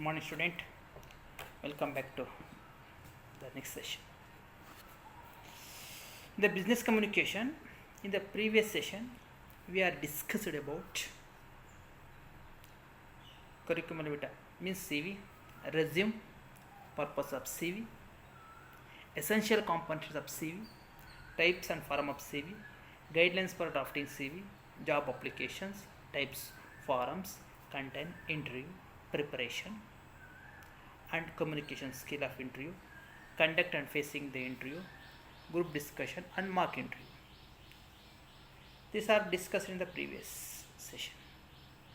morning, student. Welcome back to the next session. The business communication. In the previous session, we are discussed about curriculum vitae means CV, resume, purpose of CV, essential components of CV, types and form of CV, guidelines for drafting CV, job applications, types, forms, content, interview, preparation, and communication skill of interview, conduct and facing the interview, group discussion, and mock interview. These are discussed in the previous session.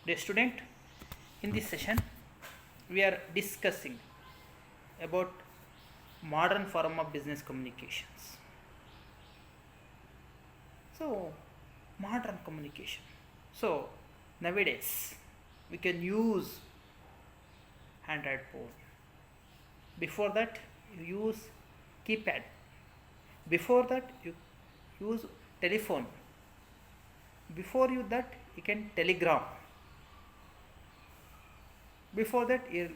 Dear student, in this session, we are discussing about modern form of business communications. So, modern communication. So, nowadays, we can use Android phone. Before that, you use keypad. Before that, you use telephone. Before you that, you can telegram. Before that, you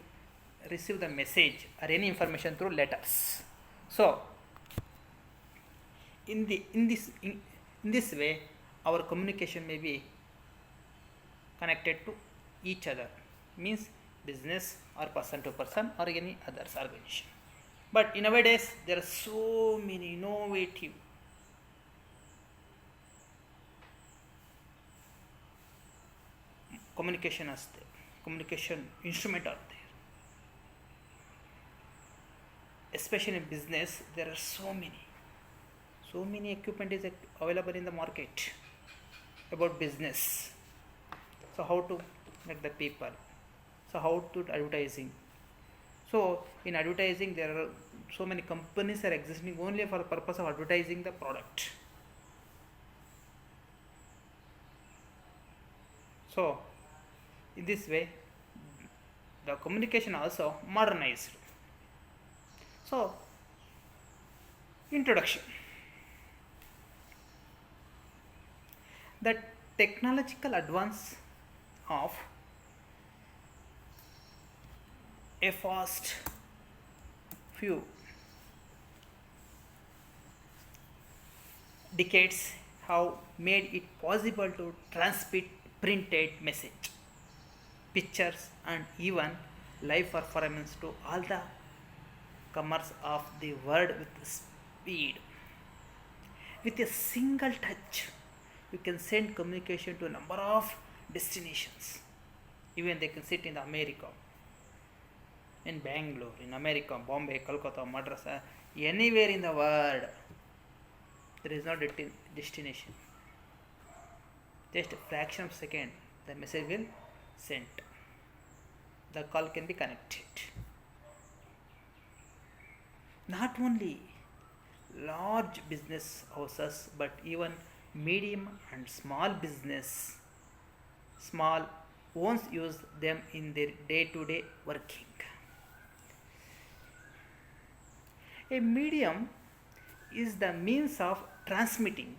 receive the message or any information through letters. So, in this way, our communication may be connected to each other, means business or person to person or any other organization. But in nowadays, there are so many innovative communication instrument are there. Especially in business, there are so many equipment is available in the market about business. So how to get the people? So how to advertising? So in advertising, there are so many companies are existing only for the purpose of advertising the product. So in this way, the communication also modernized. So, introduction. The technological advance of a fast few decades have made it possible to transmit printed message, pictures, and even live performance to all the comers of the world with speed. With a single touch, you can send communication to a number of destinations. Even they can sit in America, in Bangalore, in America, Bombay, Kolkata, Madras, anywhere in the world. There is no destination. Just a fraction of a second, the message will send. The call can be connected. Not only large business houses, but even medium and small business, small ones use them in their day-to-day working. A medium is the means of transmitting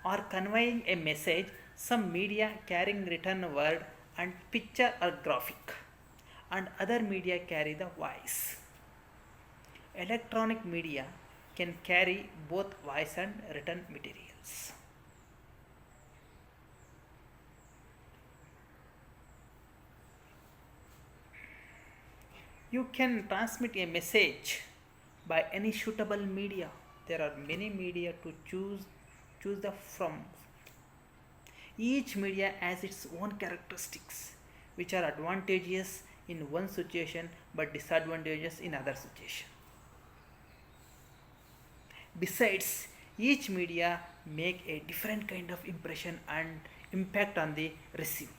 or conveying a message. Some media carrying written word and picture or graphic, and other media carry the voice. Electronic media can carry both voice and written materials. You can transmit a message by any suitable media. There are many media to choose the from. Each media has its own characteristics, which are advantageous in one situation but disadvantageous in other situation. Besides, each media make a different kind of impression and impact on the received.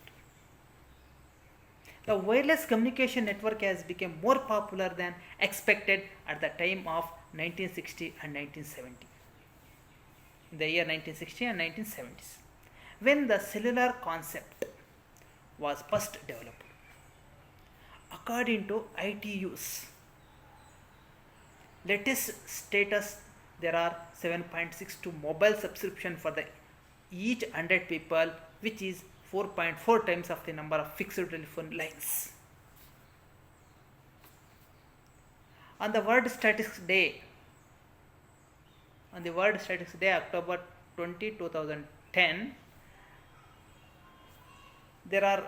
The wireless communication network has become more popular than expected at the time of 1960 and 1970. In the year 1960 and 1970s, when the cellular concept was first developed. According to ITU's latest status, there are 7.62 mobile subscription for the each 100 people, which is 4.4 times of the number of fixed telephone lines. On the World Statistics Day, October 20, 2010, there are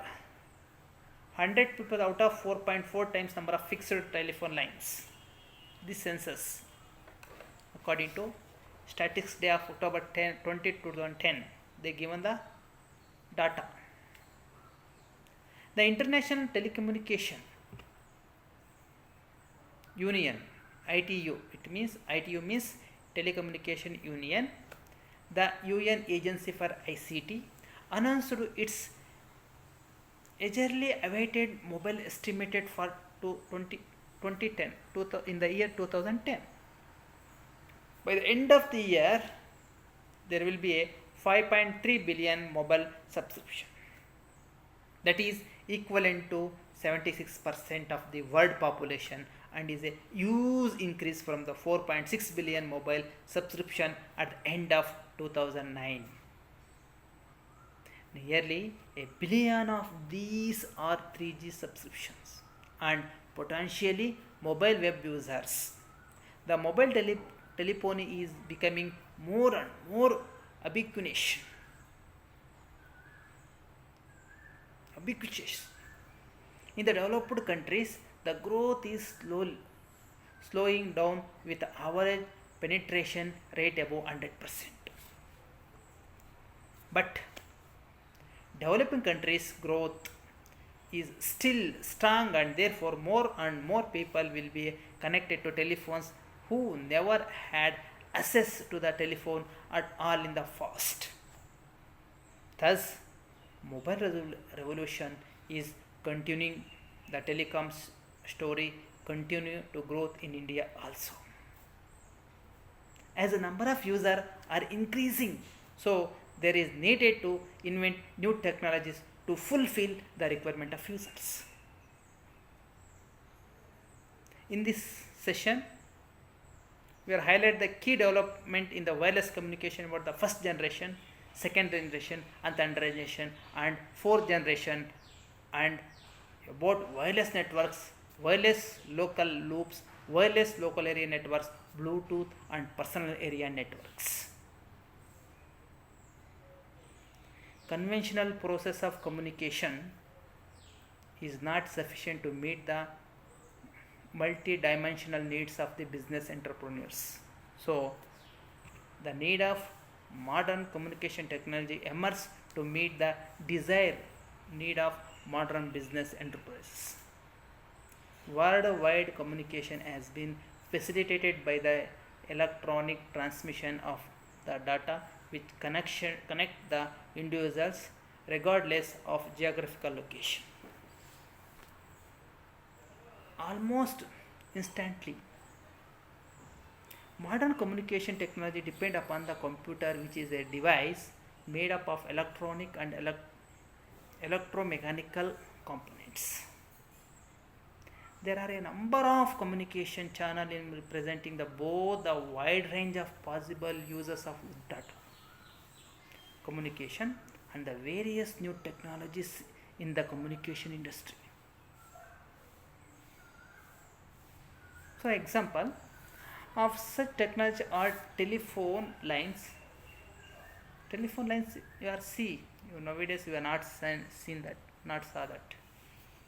100 people out of 4.4 times number of fixed telephone lines. This census, according to Statistics Day of October 20, 2010, they given the data. The International Telecommunication Union, ITU, ITU means Telecommunication Union. The UN Agency for ICT announced its eagerly awaited mobile estimated for 2010 in the year 2010. By the end of the year, there will be a 5.3 billion mobile subscription. That is equivalent to 76% of the world population and is a huge increase from the 4.6 billion mobile subscription at the end of 2009. Nearly a billion of these are 3G subscriptions and potentially mobile web users. The mobile telephony is becoming more and more ubiquitous. In the developed countries, the growth is slowing down with average penetration rate above 100%. But developing countries' growth is still strong, and therefore more and more people will be connected to telephones who never had access to the telephone at all in the past. Thus, mobile revolution is continuing. The telecoms story continue to grow in India also. As the number of users are increasing, so there is needed to invent new technologies to fulfill the requirement of users. In this session, we are highlight the key development in the wireless communication about the first generation, second generation, and third generation, and fourth generation, and about wireless networks, wireless local loops, wireless local area networks, Bluetooth, and personal area networks. Conventional process of communication is not sufficient to meet the multi-dimensional needs of the business entrepreneurs. So, the need of modern communication technology emerges to meet the desired need of modern business enterprises. Worldwide communication has been facilitated by the electronic transmission of the data which connect the individuals regardless of geographical location. Almost instantly, modern communication technology depend upon the computer, which is a device made up of electronic and electromechanical components. There are a number of communication channels representing both the wide range of possible uses of data communication and the various new technologies in the communication industry. So, example of such technology are telephone lines. Telephone lines you are see. Nowadays we are not seen that, not saw that.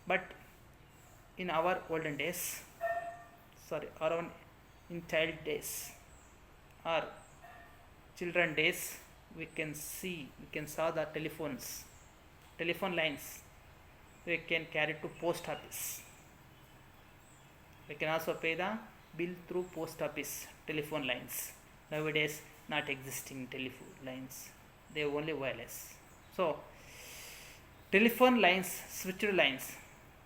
But in our olden days, around in child days or children days, we can saw the telephone lines. We can carry to post office. We can also pay the bill through post office telephone lines. Nowadays, not existing telephone lines. They are only wireless. So, telephone lines, switched lines,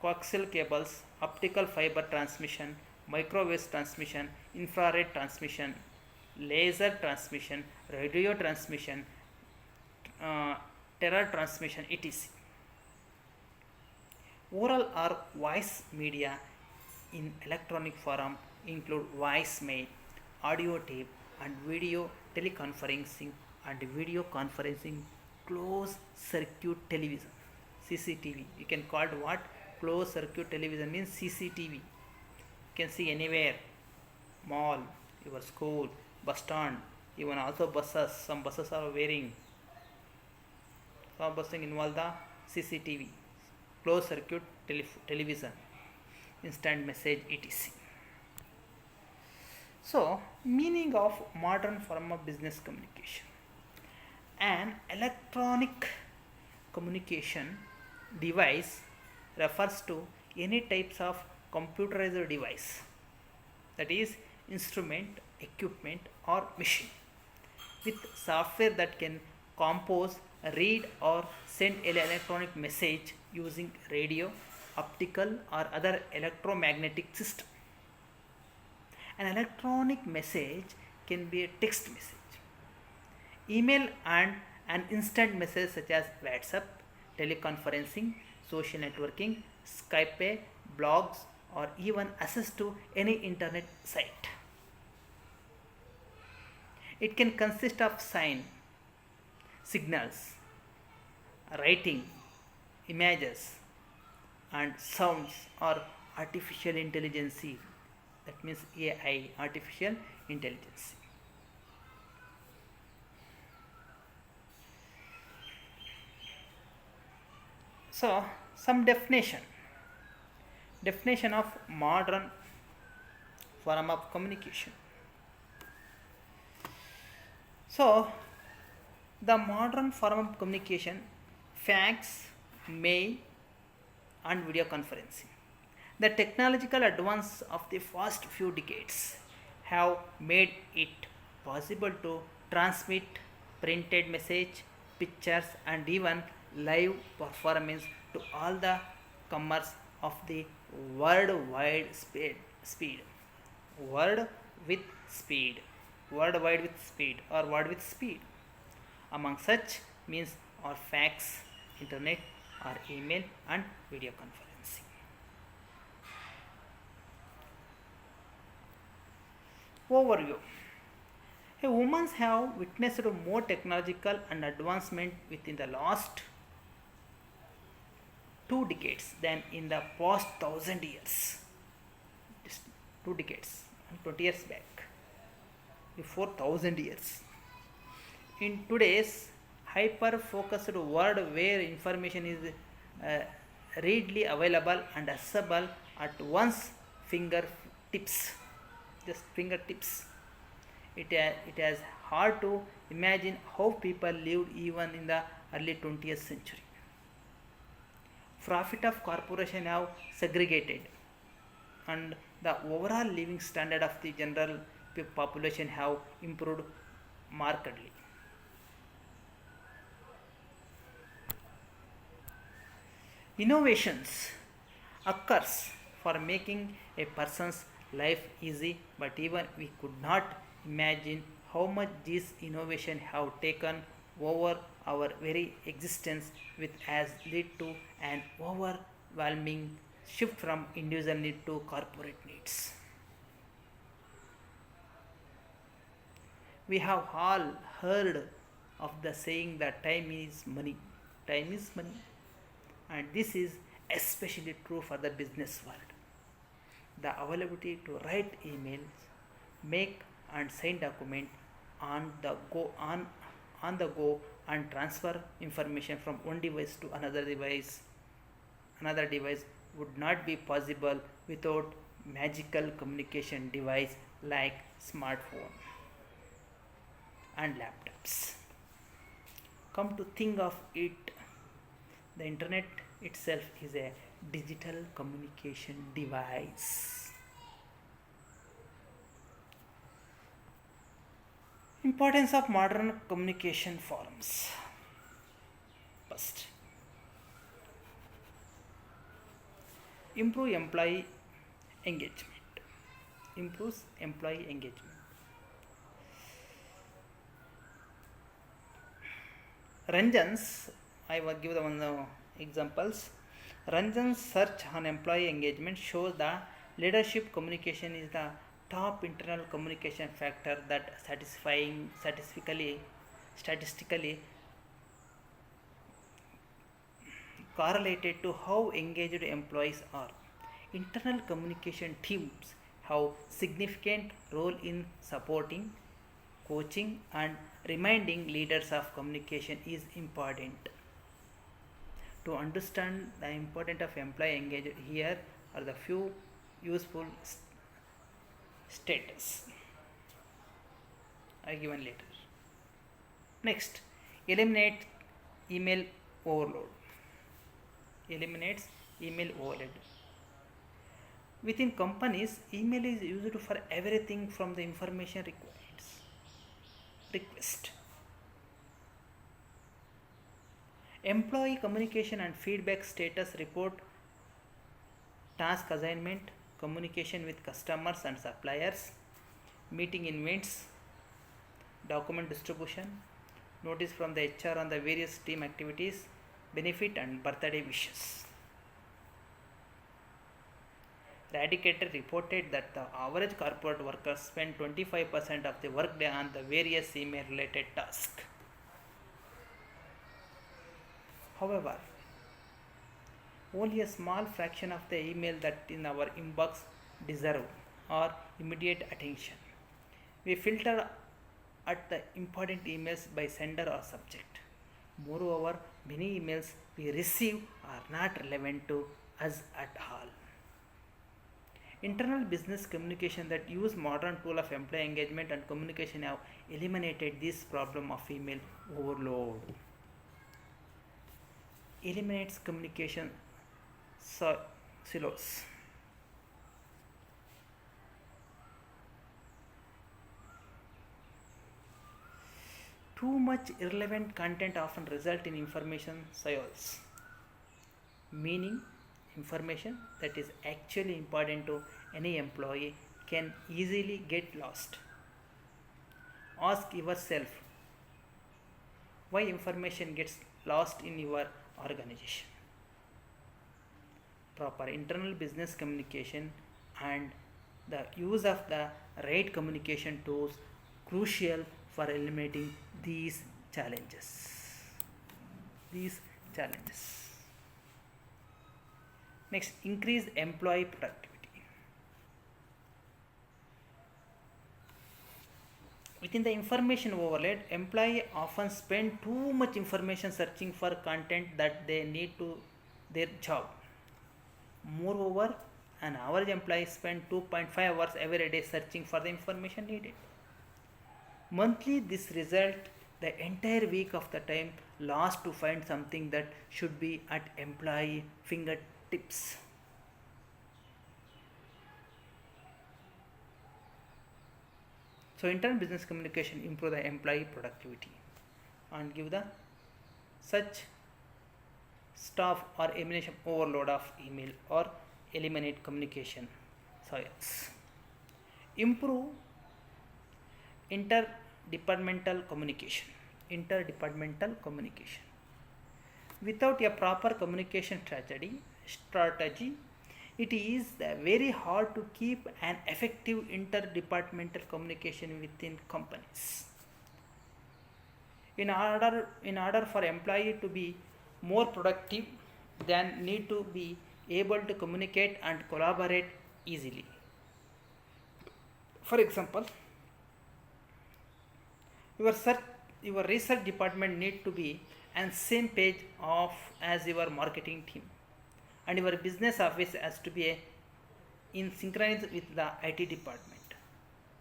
coaxial cables, optical fiber transmission, microwave transmission, infrared transmission, laser transmission, radio transmission, terror transmission, etc. Oral or voice media in electronic form include voice mail, audio tape, and video teleconferencing and video conferencing closed circuit television, CCTV. You can call it what? Closed circuit television means CCTV. You can see anywhere mall, your school, bus stand, even also buses. Some buses are wearing. Some buses involve the CCTV, closed circuit television, instant message, etc. So, meaning of modern form of business communication. An electronic communication device refers to any types of computerized device, that is instrument, equipment or machine with software that can compose, read or send an electronic message using radio, optical or other electromagnetic system. An electronic message can be a text message, email and an instant message such as WhatsApp, teleconferencing, social networking, Skype, blogs or even access to any internet site. It can consist of sign, signals, writing, images and sounds or artificial intelligence, that means AI, artificial intelligence. So, some definition of modern form of communication. So, the modern form of communication, fax, mail, and video conferencing. The technological advance of the past few decades have made it possible to transmit printed message, pictures, and even live performance to all the comers of the worldwide speed. Word with speed. Worldwide with speed or word with speed. Among such means are fax, internet or email and video conferencing. Overview. Humans have witnessed more technological and advancement within the last 2 decades than in the past 1,000 years. Just 2 decades, 20 years back, before 1,000 years. In today's hyper focused world where information is readily available and accessible at one's fingertips, just fingertips, it is hard to imagine how people lived even in the early 20th century. Profit of corporation have segregated and the overall living standard of the general population have improved markedly. Innovations occurs for making a person's life easy, but even we could not imagine how much these innovations have taken over our very existence, which has led to an overwhelming shift from individual need to corporate needs. We have all heard of the saying that time is money. Time is money. And this is especially true for the business world. The availability to write emails, make and sign document on the go and transfer information from one device to another device would not be possible without magical communication device like smartphone and laptops. Come to think of it, the internet itself is a digital communication device. Importance of modern communication forms. First, improve employee engagement. Improves employee engagement. Ranjan's, I will give the one examples. Ranjan's search on employee engagement shows that leadership communication is the top internal communication factor that statistically correlated to how engaged employees are. Internal communication teams have significant role in supporting, coaching and reminding leaders of communication is important. To understand the importance of employee engagement, here are the few useful status I given later. Next, eliminate email overload. Eliminates email overload. Within companies, email is used for everything from the information request, employee communication and feedback, status report, task assignment, communication with customers and suppliers, meeting invents, document distribution, notice from the HR on the various team activities, benefit and birthday wishes. Radicator reported that the average corporate workers spend 25% of the workday on the various email related tasks. However, only a small fraction of the email that in our inbox deserve our immediate attention. We filter at the important emails by sender or subject. Moreover, many emails we receive are not relevant to us at all. Internal business communication that use modern tool of employee engagement and communication have eliminated this problem of email overload. Eliminates communication silos. Too much irrelevant content often result in information silos, meaning information that is actually important to any employee can easily get lost. Ask yourself why information gets lost in your organization. Proper internal business communication and the use of the right communication tools crucial for eliminating these challenges. These challenges. Next, increase employee productivity. Within the information overload, employees often spend too much information searching for content that they need to their job. Moreover, an average employee spends 2.5 hours every day searching for the information needed. Monthly, this result the entire week of the time lost to find something that should be at employee fingertips. So internal business communication improve the employee productivity and give the such staff or elimination overload of email or eliminate communication soils. Improve interdepartmental communication. Interdepartmental communication. Without a proper communication strategy, it is very hard to keep an effective interdepartmental communication within companies. In order for employee to be more productive, they need to be able to communicate and collaborate easily. For example, your research department need to be on same page of as your marketing team, and your business office has to be in synchronized with the IT department.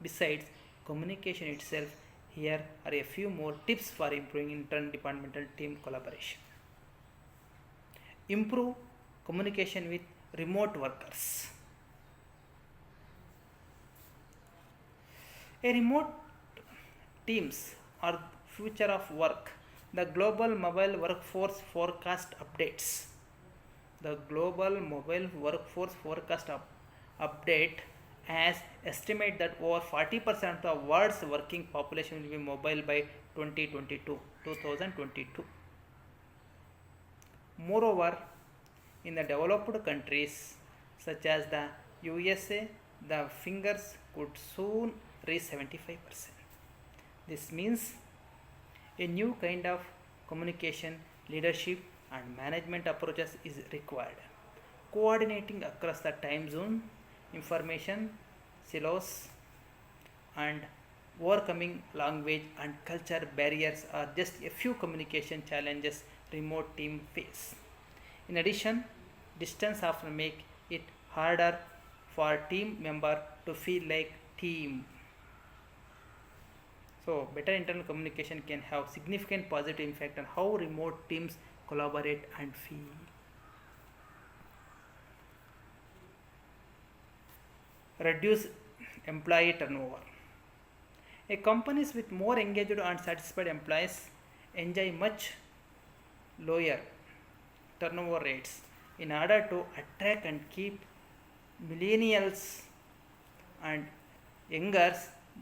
Besides communication itself, here are a few more tips for improving interdepartmental team collaboration. Improve communication with remote workers. A remote teams are future of work. The global mobile workforce forecast updates. The global mobile workforce forecast update has estimate that over 40% of the world's working population will be mobile by 2022. Moreover, in the developed countries such as the USA, the figures could soon reach 75%. This means a new kind of communication, leadership and management approaches is required. Coordinating across the time zone, information silos, and overcoming language and culture barriers are just a few communication challenges remote team face. In addition, distance often make it harder for team member to feel like team. So, better internal communication can have significant positive impact on how remote teams collaborate and feel. Reduce employee turnover. A companies with more engaged and satisfied employees enjoy much lower turnover rates. In order to attract and keep millennials and younger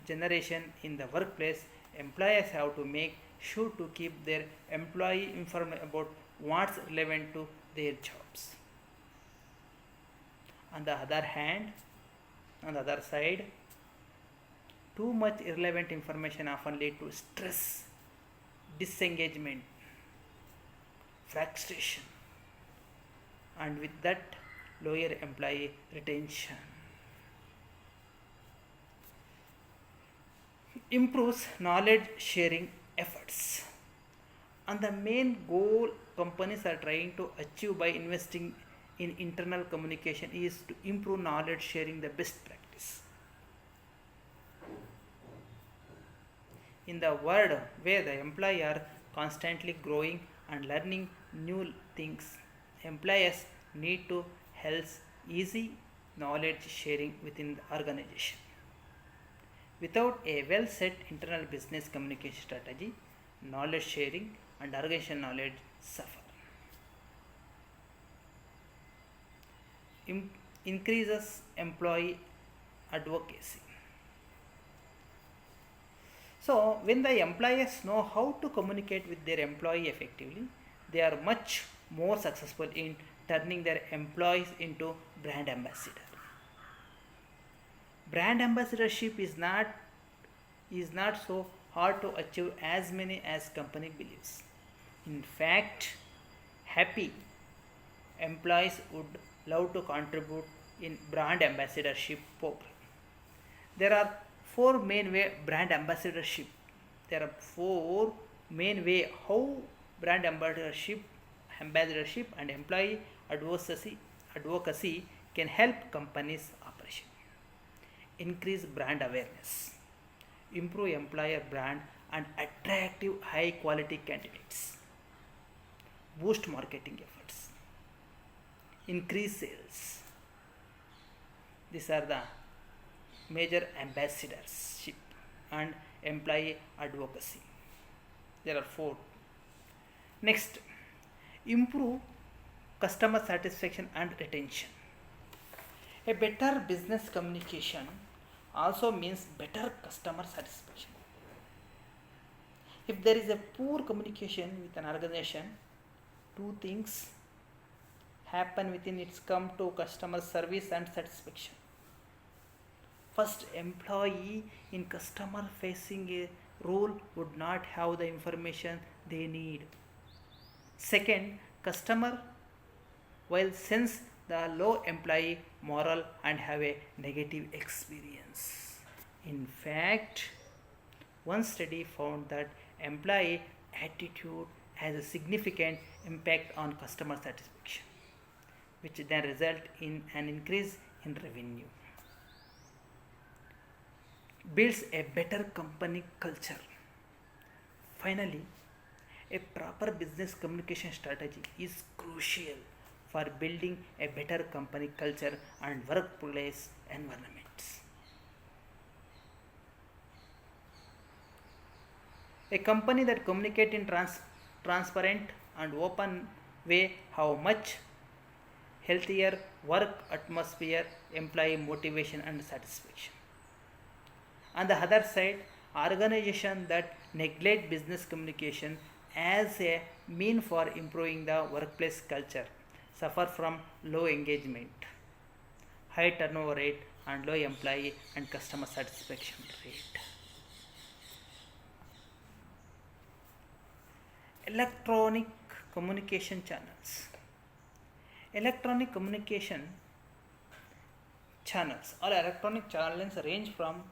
generation in the workplace, employers have to make sure to keep their employee informed about what's relevant to their jobs. On the other hand, on the other side, too much irrelevant information often lead to stress, disengagement, frustration, and with that, lower employee retention. Improves knowledge sharing efforts. And the main goal companies are trying to achieve by investing in internal communication is to improve knowledge sharing the best practice. In the world where the employees are constantly growing and learning new things, employers need to help easy knowledge sharing within the organization. Without a well set internal business communication strategy, knowledge sharing and organization knowledge suffer. Increases employee advocacy. So, when the employers know how to communicate with their employee effectively, they are much more successful in turning their employees into brand ambassador. Brand ambassadorship is not so hard to achieve as many as company believes. In fact, happy employees would love to contribute in brand ambassadorship program. There are four main way brand ambassadorship. There are four main way how brand ambassadorship and employee advocacy can help companies operation. Increase brand awareness, improve employer brand and attractive high quality candidates, boost marketing efforts, increase sales. These are the major ambassadorship and employee advocacy. There are four. Next, improve customer satisfaction and retention. A better business communication also means better customer satisfaction. If there is a poor communication with an organization, two things happen within its come to customer service and satisfaction. First, employee in customer facing a role would not have the information they need. Second, customer will sense the low employee morale and have a negative experience. In fact, one study found that employee attitude has a significant impact on customer satisfaction, which then result in an increase in revenue. Builds a better company culture. Finally, a proper business communication strategy is crucial for building a better company culture and workplace environments. A company that communicates in transparent and open way how much healthier work atmosphere, employee motivation and satisfaction. On the other side, organizations that neglect business communication as a mean for improving the workplace culture suffer from low engagement, high turnover rate and low employee and customer satisfaction rate. Electronic communication channels. Electronic communication channels. All electronic channels range from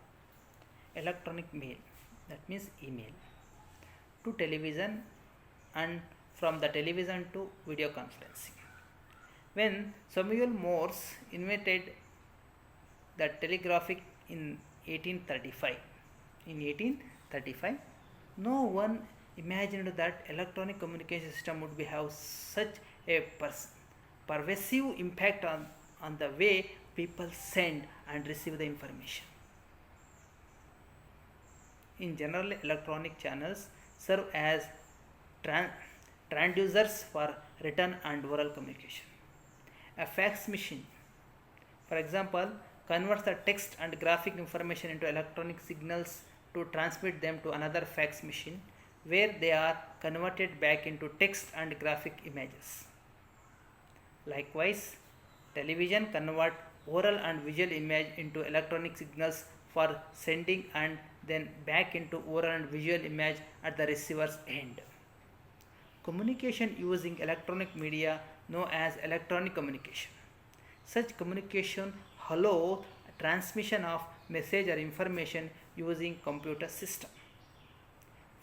electronic mail, that means email, to television, and from the television to video conferencing. When Samuel Morse invented the telegraphic in 1835, in 1835, no one imagined that electronic communication system would have such a pervasive impact on the way people send and receive the information. In general, electronic channels serve as tran- transducers for written and oral communication. A fax machine, for example, converts the text and graphic information into electronic signals to transmit them to another fax machine where they are converted back into text and graphic images. Likewise, television convert oral and visual image into electronic signals for sending and then back into oral and visual image at the receiver's end. Communication using electronic media known as electronic communication. Such communication allows transmission of message or information using computer system,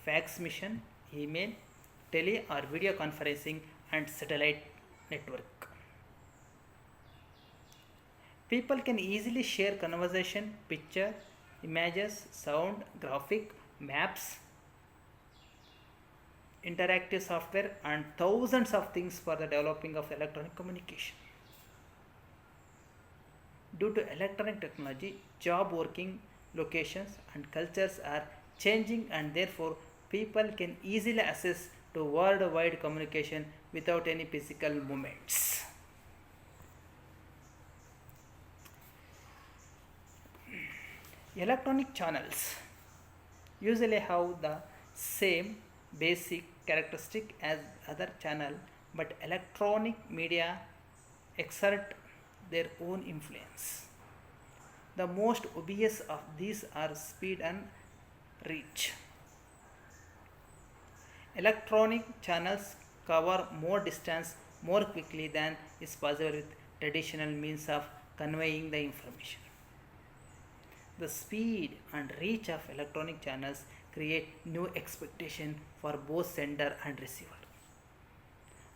fax machine, email, tele or video conferencing, and satellite network. People can easily share conversation, picture, images, sound, graphic, maps, interactive software, and thousands of things for the developing of electronic communication. Due to electronic technology, job working locations and cultures are changing, and therefore people can easily access to worldwide communication without any physical movements. Electronic channels usually have the same basic characteristic as other channel, but electronic media exert their own influence. The most obvious of these are speed and reach. Electronic channels cover more distance more quickly than is possible with traditional means of conveying the information. The speed and reach of electronic channels create new expectation for both sender and receiver.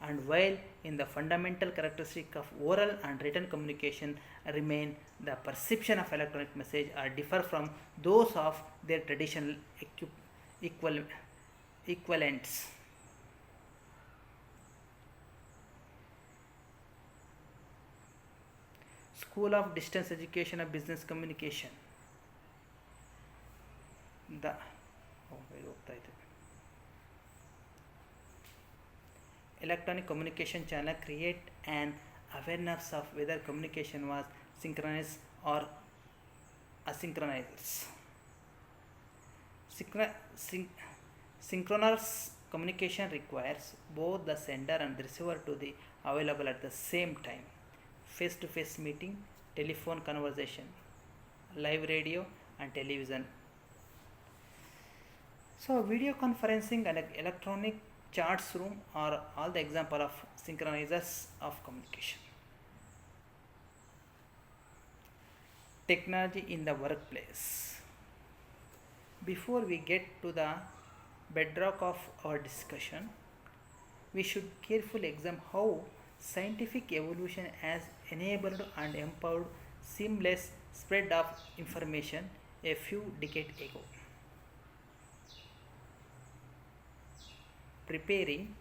And while in the fundamental characteristic of oral and written communication remain, the perception of electronic message are differ from those of their traditional equal, equivalents. School of Distance Education of Business Communication. The electronic communication channel create an awareness of whether communication was synchronous or asynchronous. Synchronous communication requires both the sender and the receiver to be available at the same time. Face-to-face meeting, telephone conversation, live radio, and television. So, video conferencing and electronic charts room are all the example of synchronizers of communication. Technology in the workplace. Before we get to the bedrock of our discussion, we should carefully examine how scientific evolution has enabled and empowered seamless spread of information a few decades ago. Preparing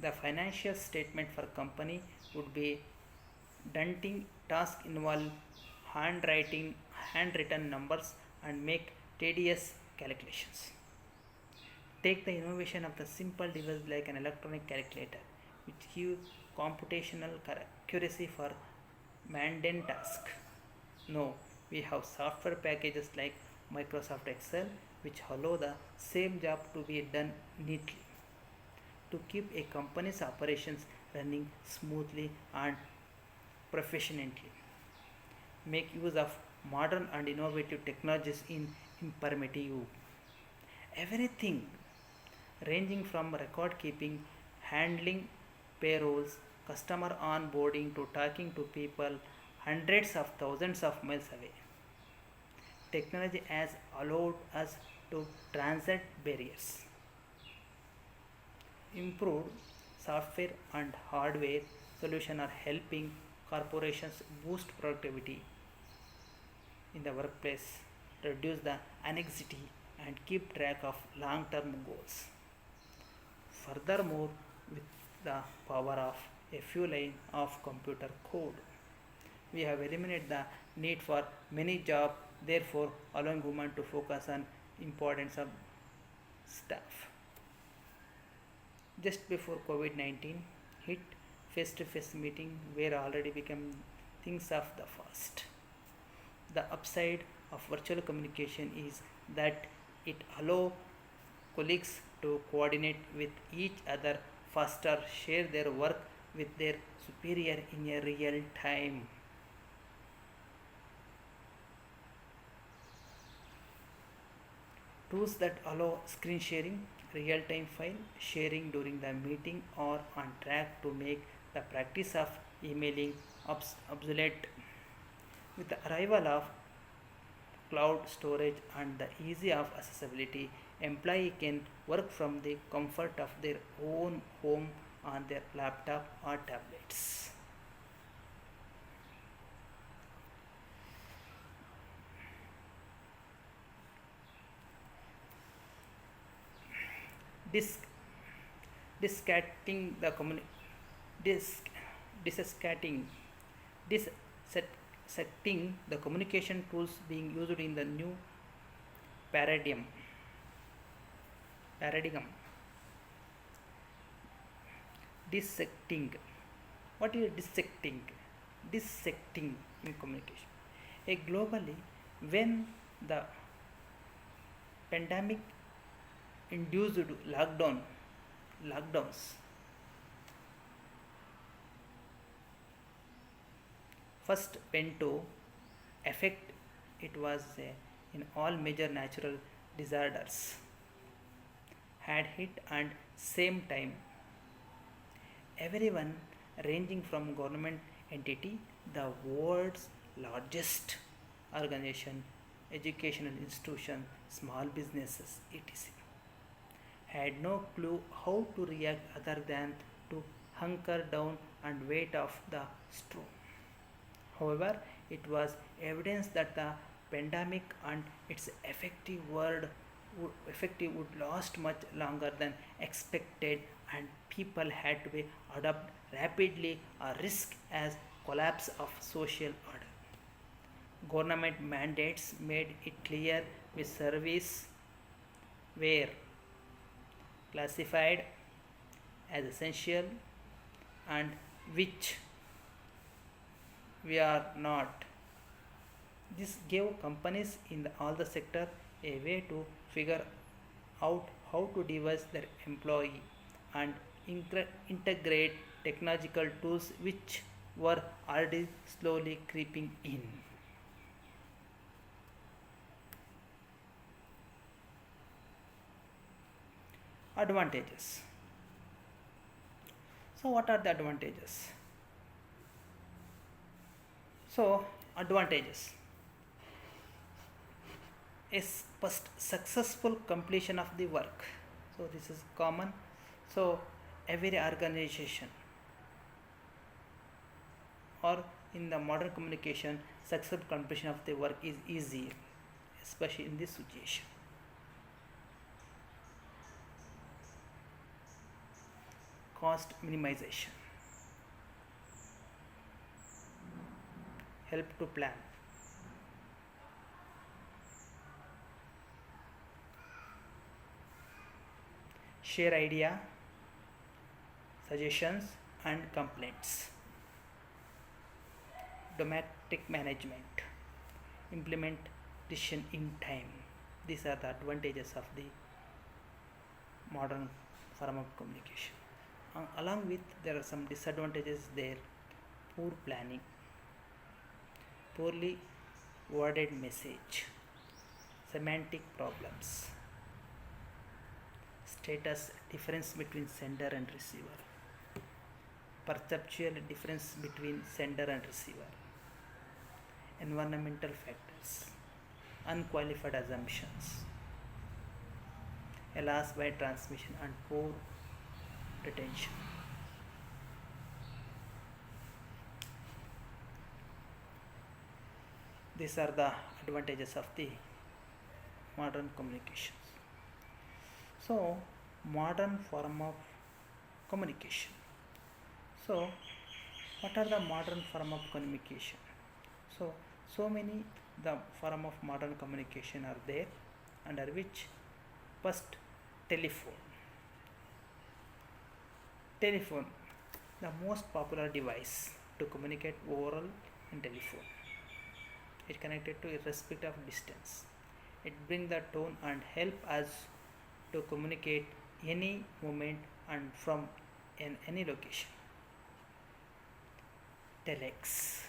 the financial statement for company would be daunting task involve handwritten numbers and make tedious calculations. Take the innovation of the simple device like an electronic calculator, which gives computational accuracy for mundane tasks. No, we have software packages like Microsoft Excel which allow the same job to be done neatly. To keep a company's operations running smoothly and proficiently, make use of modern and innovative technologies in imperative. Everything ranging from record keeping, handling payrolls, customer onboarding to talking to people hundreds of thousands of miles away. Technology has allowed us to transcend barriers. Improved software and hardware solutions are helping corporations boost productivity in the workplace, reduce the anxiety, and keep track of long term goals. Furthermore, with the power of a few lines of computer code, we have eliminated the need for many jobs, therefore allowing women to focus on importance of staff. Just before COVID-19 hit, face-to-face meeting were already become things of the past. The upside of virtual communication is that it allows colleagues to coordinate with each other faster, share their work with their superior in a real time. Tools that allow screen sharing, real time file sharing during the meeting are on track to make the practice of emailing obsolete. With the arrival of cloud storage and the ease of accessibility, employee can work from the comfort of their own home on their laptop or tablets. Disc, discatting the disc, discatting, dissecting the communication tools being used in the new paradigm. Paradigm. Dissecting. What is dissecting? Dissecting in communication. Globally, when the pandemic induced lockdowns first went to affect, it was in all major natural disorders had hit, and same time everyone ranging from government entity, the world's largest organization, educational institution, small businesses, etc., had no clue how to react other than to hunker down and wait off the storm. However, it was evidence that the pandemic and its effective would last much longer than expected, and people had to be adapt rapidly or risk as collapse of social order. Government mandates made it clear which service were classified as essential and which we are not. This gave companies in all the sector a way to figure out how to devise their employee and integrate technological tools which were already slowly creeping in. Advantages. So, what are the advantages? So, advantages is first successful completion of the work. So, this is common. So, every organization or in the modern communication, successful completion of the work is easy, especially in this situation. Cost minimization, help to plan, share idea, suggestions and complaints, domestic management, implement decision in time. These are the advantages of the modern form of communication. Along with, there are some disadvantages there: poor planning, poorly worded message, semantic problems, status difference between sender and receiver, perceptual difference between sender and receiver, environmental factors, unqualified assumptions, a loss by transmission, and poor retention. These are the advantages of the modern communications. So, modern form of communication. So, what are the modern form of communication? So many the form of modern communication are there, under which first, telephone. Telephone, the most popular device to communicate oral and telephone. It connected to irrespective of distance. It brings the tone and help us to communicate any moment and from in any location. Telex.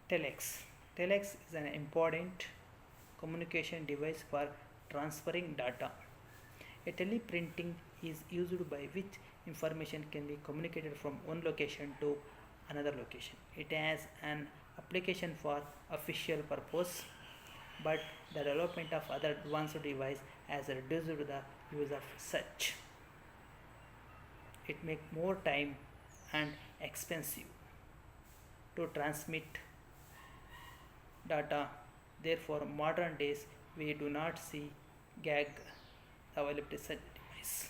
Telex. Telex is an important communication device for transferring data. A teleprinting is used by which information can be communicated from one location to another location. It has an application for official purpose, but the development of other advanced device has reduced the use of such. It makes more time and expensive to transmit data. Therefore, modern days we do not see gag availability such device.